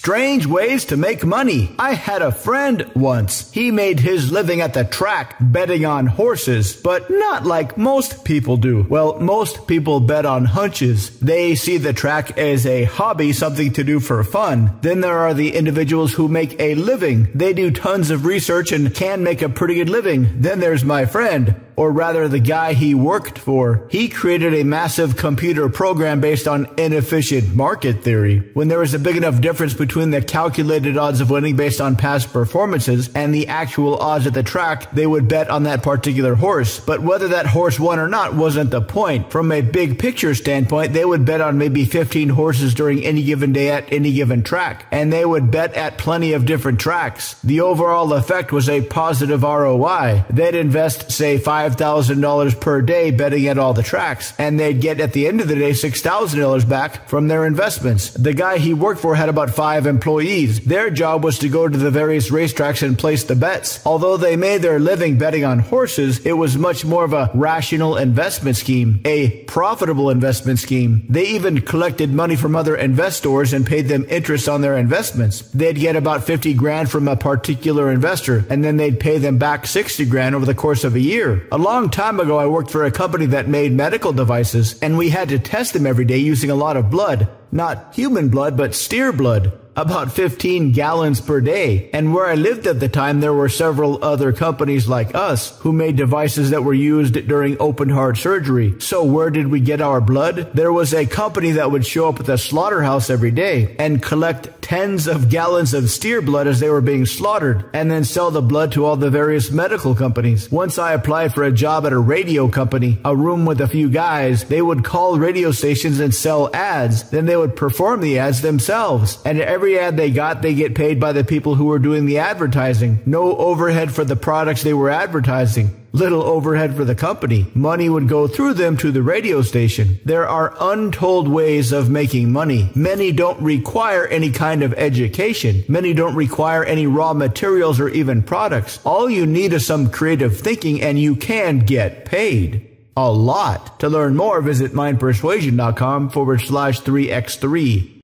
Strange ways to make money. I had a friend once. He made his living at the track betting on horses, but not like most people do. Well, most people bet on hunches. They see the track as a hobby, something to do for fun. Then there are the individuals who make a living. They do tons of research and can make a pretty good living. Then there's my friend, or rather the guy he worked for. He created a massive computer program based on inefficient market theory. When there was a big enough difference between the calculated odds of winning based on past performances and the actual odds at the track, they would bet on that particular horse. But whether that horse won or not wasn't the point. From a big picture standpoint, they would bet on maybe 15 horses during any given day at any given track. And they would bet at plenty of different tracks. The overall effect was a positive ROI. They'd invest, say, $5,000 per day betting at all the tracks, and they'd get at the end of the day $6,000 back from their investments. The guy he worked for had about 5 employees. Their job was to go to the various racetracks and place the bets. Although they made their living betting on horses, it was much more of a rational investment scheme, a profitable investment scheme. They even collected money from other investors and paid them interest on their investments. They'd get about 50 grand from a particular investor, and then they'd pay them back 60 grand over the course of a year. A long time ago, I worked for a company that made medical devices, and we had to test them every day using a lot of blood. Not human blood, but steer blood. About 15 gallons per day. And where I lived at the time, there were several other companies like us who made devices that were used during open heart surgery. So where did we get our blood? There was a company that would show up at the slaughterhouse every day and collect tens of gallons of steer blood as they were being slaughtered, and then sell the blood to all the various medical companies. Once I applied for a job at a radio company, a room with a few guys. They would call radio stations and sell ads. Then they would perform the ads themselves. And every ad they got, they get paid by the people who were doing the advertising. No overhead for the products they were advertising. Little overhead for the company. Money would go through them to the radio station. There are untold ways of making money. Many don't require any kind of education. Many don't require any raw materials or even products. All you need is some creative thinking, and you can get paid. A lot. To learn more, visit mindpersuasion.com/3x3.